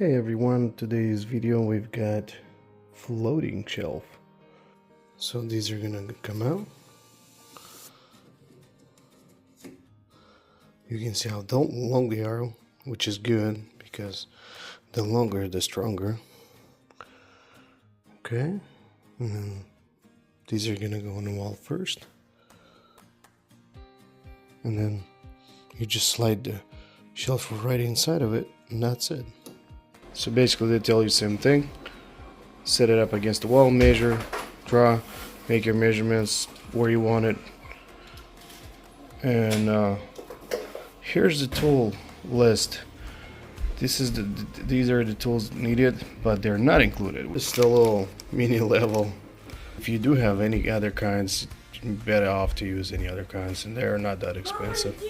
Hey everyone, today's video we've got floating shelf. So these are gonna come out. You can see how long they are, which is good because the longer the stronger. Okay, and then these are gonna go on the wall first. And then you just slide the shelf right inside of it, and that's it. So basically they tell you the same thing. Set it up against the wall, measure, draw, make your measurements where you want it. And here's the tool list. These are the tools needed, but they're not included. It's still a little mini level. If you do have any other kinds, you're better off to use any other kinds, and they're not that expensive.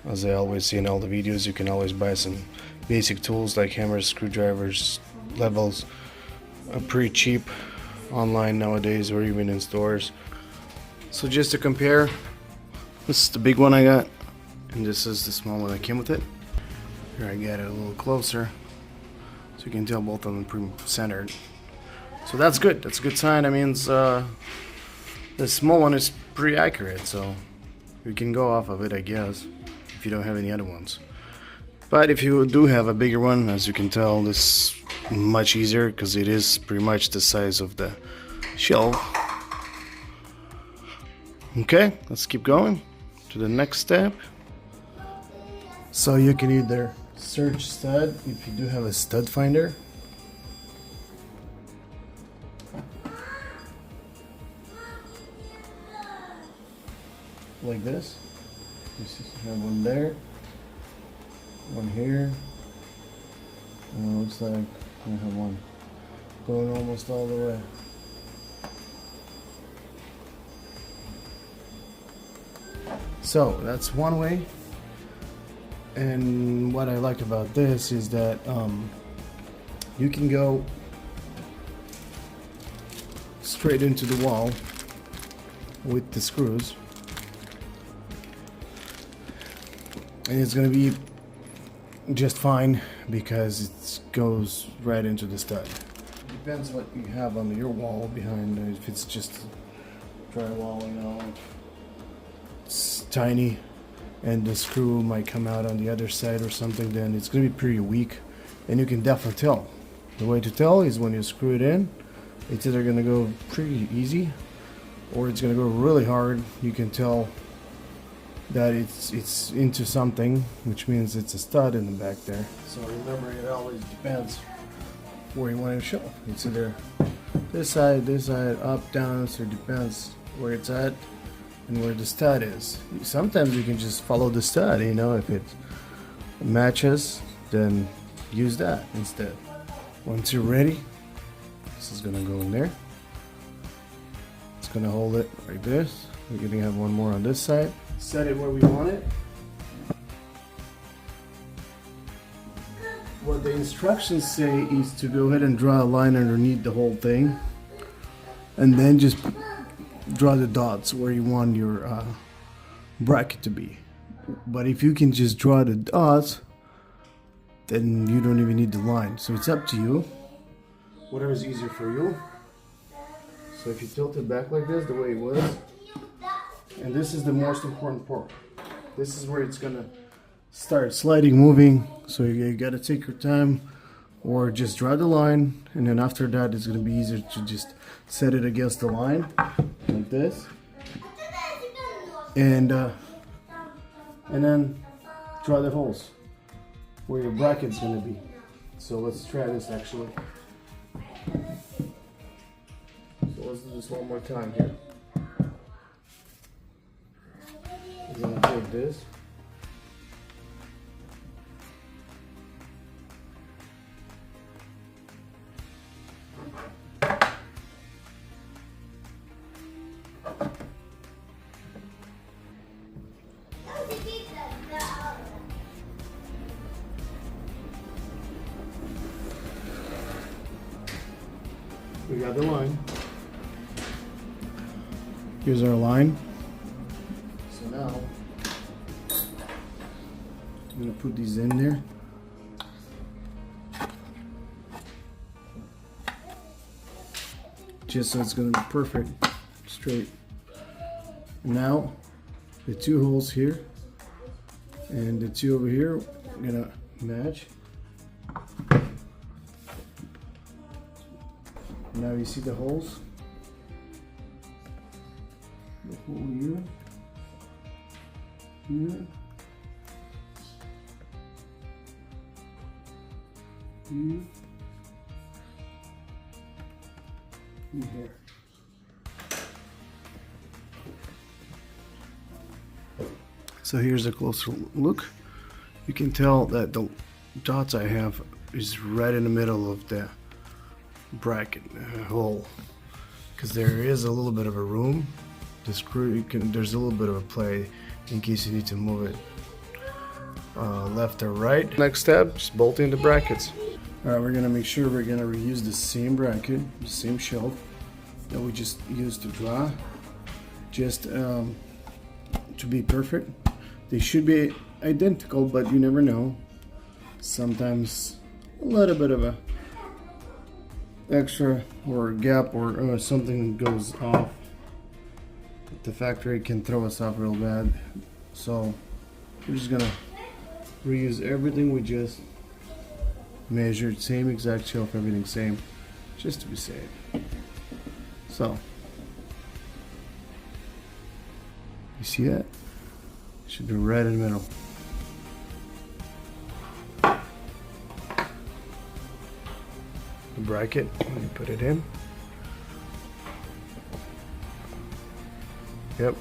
As I always see in all the videos, you can always buy some basic tools like hammers, screwdrivers, levels, pretty cheap online nowadays or even in stores. So just to compare, this is the big one I got, and this is the small one that came with it. Here I got it a little closer, so you can tell both of them pretty centered. So that's good. That's a good sign. That means the small one is pretty accurate, so you can go off of it, I guess, if you don't have any other ones. But if you do have a bigger one, as you can tell, this is much easier because it is pretty much the size of the shelf. Okay, let's keep going to the next step. So you can either search stud if you do have a stud finder. Like this. You have one there, one here, and it looks like I have one going almost all the way. So that's one way, and what I like about this is that you can go straight into the wall with the screws. And it's gonna be just fine because it goes right into the stud. Depends what you have on your wall behind. If it's just drywall, you know, it's tiny, and the screw might come out on the other side or something, then it's gonna be pretty weak, and you can definitely tell. The way to tell is when you screw it in, it's either gonna go pretty easy or it's gonna go really hard. You can tell that it's into something, which means it's a stud in the back there. So remember, it always depends where you want to show. It's either this side, up, down, so it depends where it's at and where the stud is. Sometimes you can just follow the stud, you know, if it matches, then use that instead. Once you're ready, this is gonna go in there. It's gonna hold it like this. We're gonna have one more on this side. Set it where we want it. What the instructions say is to go ahead and draw a line underneath the whole thing, and then just draw the dots where you want your bracket to be. But if you can just draw the dots, then you don't even need the line. So it's up to you, whatever is easier for you. So if you tilt it back like this, the way it was, and this is the most important part. This is where it's gonna start sliding, moving. So you gotta take your time, or just draw the line, and then after that, it's gonna be easier to just set it against the line like this, and then draw the holes where your bracket's gonna be. So let's try this actually. So let's do this one more time here. I'm gonna take this. We got the line. Here's our line. So now I'm gonna put these in there. just so it's gonna be perfect, straight. Now, the two holes here and the two over here are gonna match. Now you see the holes? The hole here, here, here, and here. So here's a closer look. You can tell that the dots I have is right in the middle of the bracket hole, because there is a little bit of a room. The screw, there's a little bit of a play in case you need to move it left or right. Next step, just bolting the brackets. Alright, we're gonna make sure we're gonna reuse the same bracket, the same shelf that we just used to draw, just to be perfect. They should be identical, but you never know. Sometimes a little bit of a extra or a gap or something goes off. The factory can throw us off real bad. So we're just gonna reuse everything we just measured, same exact shelf, everything same, just to be safe. So you see that? Should be right in the middle. The bracket, when you put it in. Yep.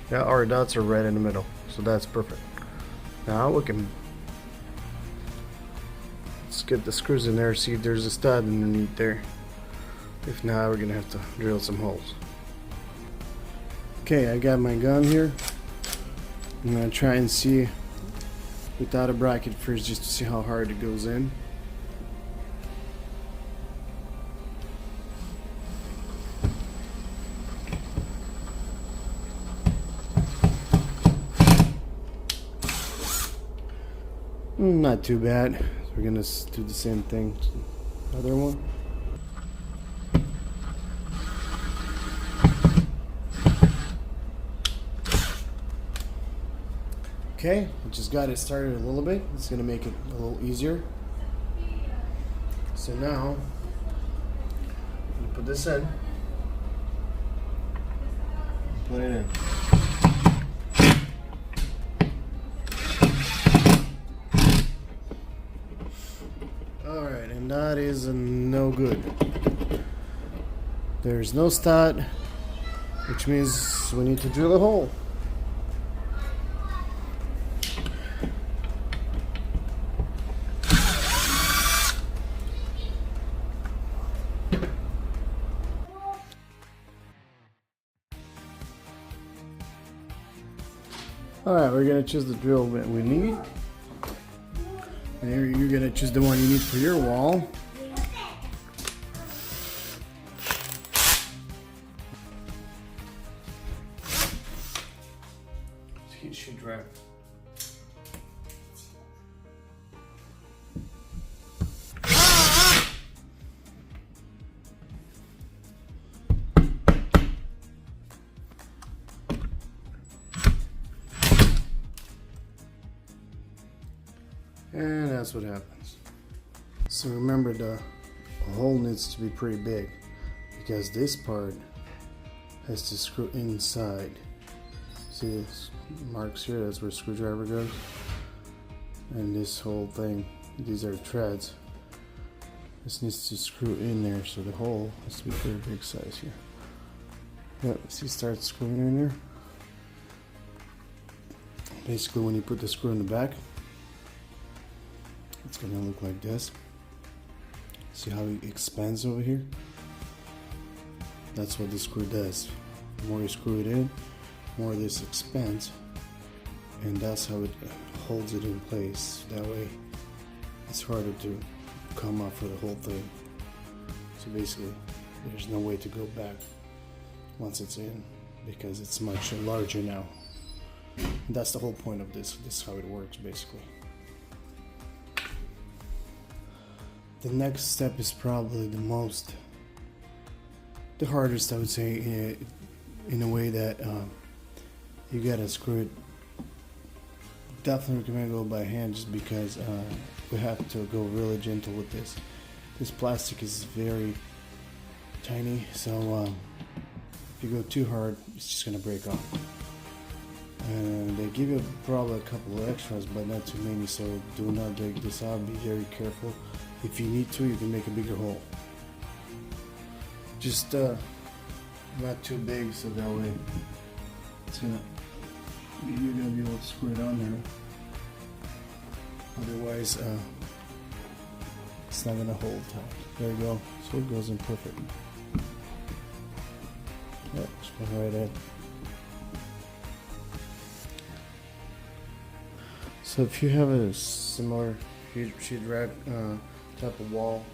Yeah, our dots are right in the middle, so that's perfect. Now we can, let's get the screws in there, see if there's a stud underneath there. If not, we're gonna have to drill some holes. Okay, I got my gun here. I'm gonna try and see without a bracket first, just to see how hard it goes in. Not too bad. So we're gonna do the same thing to the other one. Okay, I just got it started a little bit. It's gonna make it a little easier. So now, you put this in. Put it in. Alright, and that is no good. There's no stud, which means we need to drill a hole. Alright, we're gonna choose the drill that we need. And here you're gonna choose the one you need for your wall. It should drag. And that's what happens. So remember, the hole needs to be pretty big because this part has to screw inside. See this marks here? That's where a screwdriver goes. And this whole thing, these are threads. This needs to screw in there, so the hole has to be pretty big size here. Yep, see, start screwing in there. Basically, when you put the screw in the back, it's gonna look like this. See how it expands over here? That's what the screw does. The more you screw it in, the more this expands, and that's how it holds it in place. That way it's harder to come off for the whole thing. So basically there's no way to go back once it's in, because it's much larger now. And that's the whole point of this. This is how it works basically. The next step is probably the most the hardest, I would say, in a way that you gotta screw it. Definitely recommend go by hand, just because we have to go really gentle with this. This plastic is very tiny, so if you go too hard, it's just gonna break off. And they give you probably a couple of extras, but not too many, so do not break this out. Be very careful. If you need to, you can make a bigger hole. Just not too big, so that way you're gonna be able to screw it on there. Otherwise, it's not gonna hold tight. There you go. So it goes in perfect. Yep, just go right in. So if you have a similar sheet rack type of wall,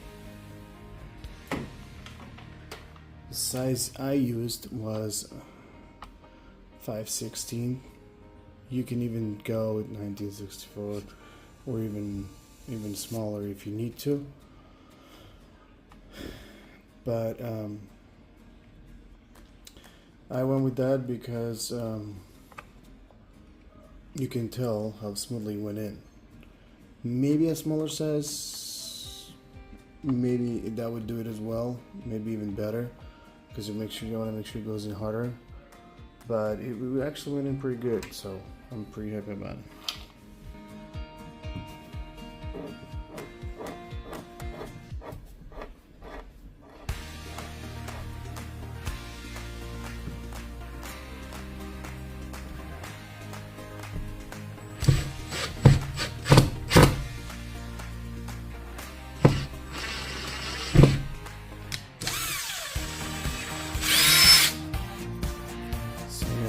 the size I used was 5/16. You can even go with 1964, or even smaller if you need to. But I went with that because you can tell how smoothly it went in. Maybe a smaller size, maybe that would do it as well. Maybe even better, because you want to make sure it goes in harder. But it actually went in pretty good, so I'm pretty happy about it.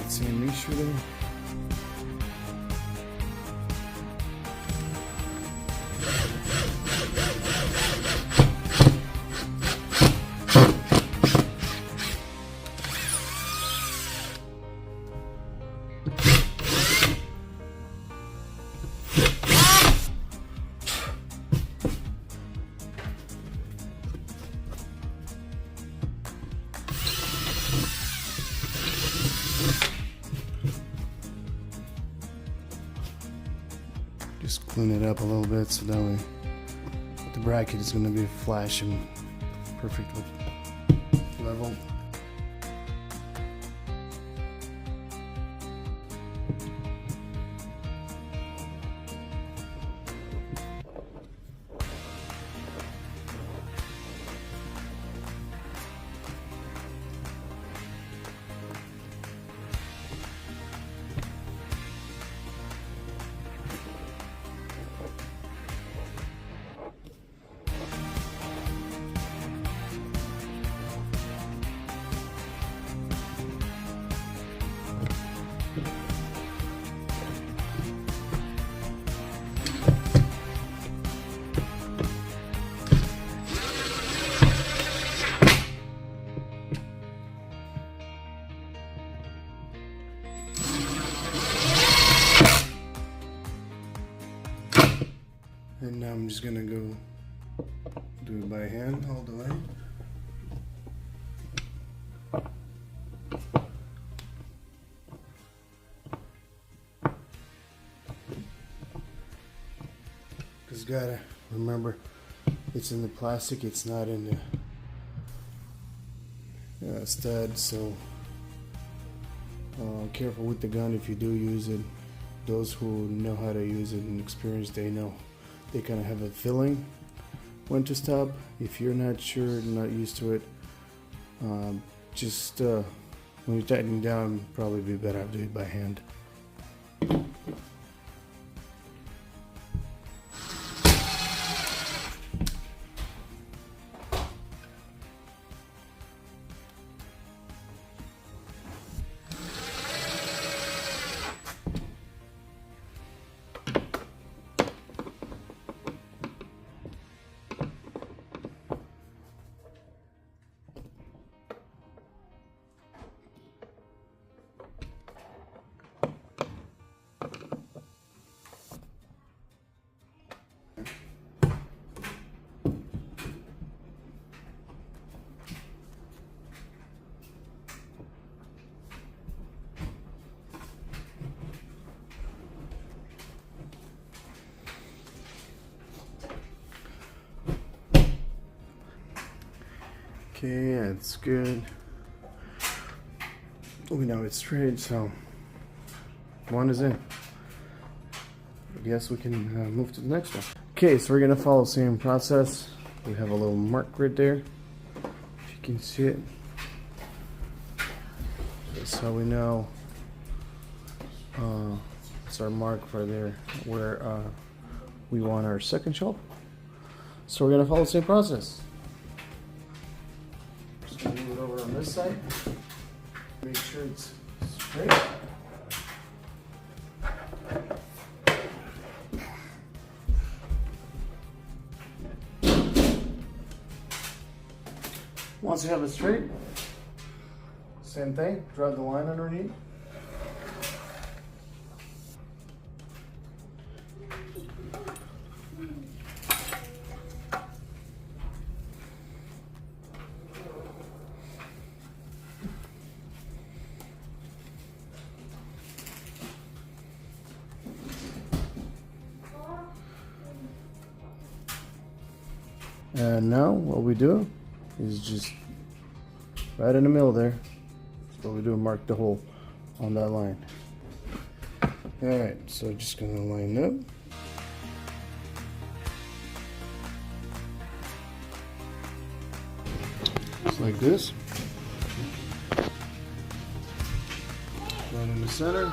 Same issue there. Just clean it up a little bit, so that way the bracket is going to be flash and perfect with level. And now I'm just gonna go do it by hand all the way. Cause gotta remember, it's in the plastic, it's not in the stud, so careful with the gun if you do use it. Those who know how to use it and experience, they know. They kind of have a feeling when to stop. If you're not sure, not used to it, just when you're tightening down, probably be better to do it by hand. Okay, that's good. We know it's straight, so one is in. I guess we can move to the next one. Okay, so we're gonna follow the same process. We have a little mark right there, if you can see it. That's how we know it's our mark for there where we want our second shelf. So we're gonna follow the same process. Just gonna move it over on this side. Make sure it's straight. Once you have it straight, same thing, draw the line underneath. And now what we do is just right in the middle there. That's what we do, mark the hole on that line. Alright, so just gonna line up. Just like this. Right in the center.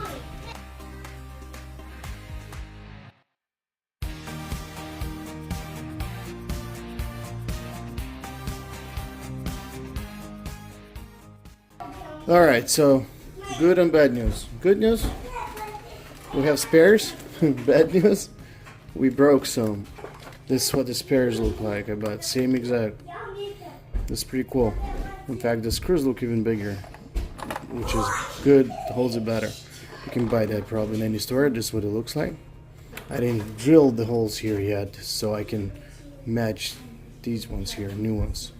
Alright, so good and bad news. Good news, we have spares. Bad news, we broke some. This is what the spares look like, about same exact. That's pretty cool. In fact, the screws look even bigger, which is good, it holds it better. You can buy that probably in any store. This is what it looks like. I didn't drill the holes here yet, so I can match these ones here, new ones.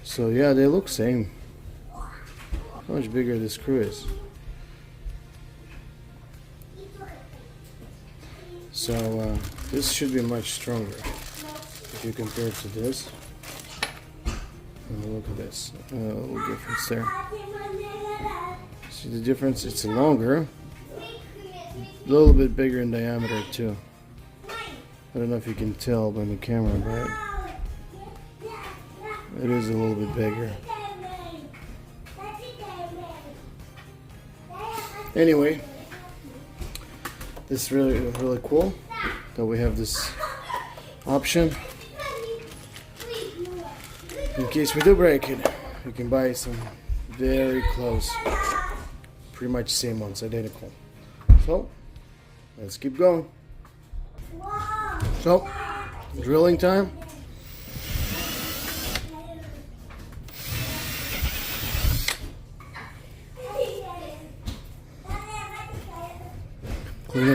So yeah, they look same. How much bigger the screw is. So this should be much stronger if you compare it to this. Look at this, a little difference there. See the difference? It's longer, a little bit bigger in diameter too. I don't know if you can tell by the camera, but it is a little bit bigger. Anyway, this is really cool that we have this option. In case we do break it, we can buy some very close, pretty much same ones, identical. So let's keep going. So drilling time.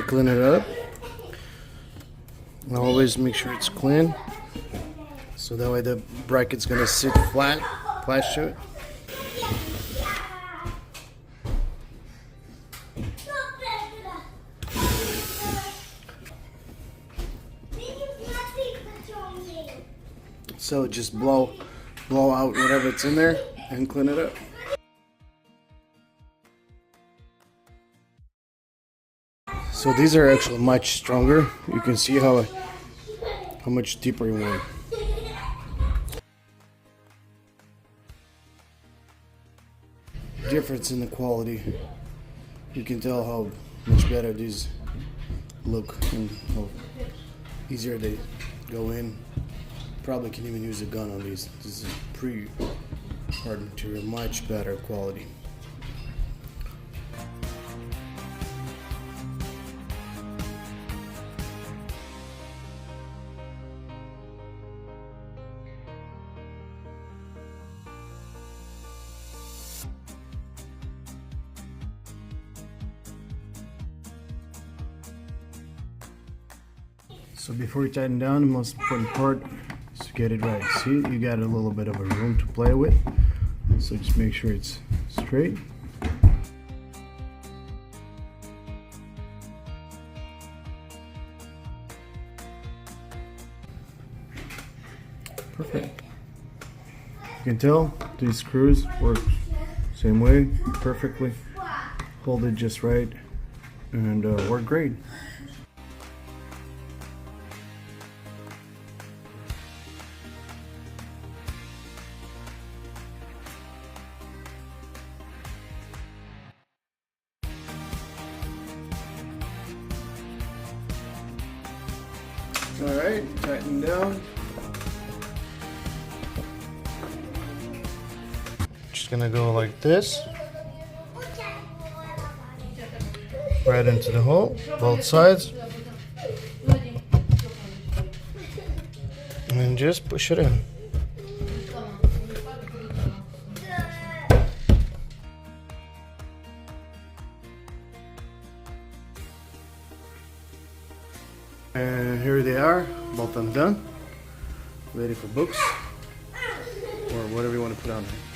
Clean it up. And always make sure it's clean, so that way the bracket's gonna sit flat to it. So just blow out whatever's in there and clean it up. So these are actually much stronger. You can see how much deeper you want. Difference in the quality. You can tell how much better these look and how easier they go in. Probably can even use a gun on these. This is pretty hard material, much better quality. So before you tighten down, the most important part is to get it right. See, you got a little bit of a room to play with, so just make sure it's straight. Perfect. You can tell these screws work same way, perfectly. Hold it just right and work great. Alright, tighten down. Just gonna go like this. Right into the hole, both sides. And then just push it in. And here they are, both undone, ready for books or whatever you want to put on there.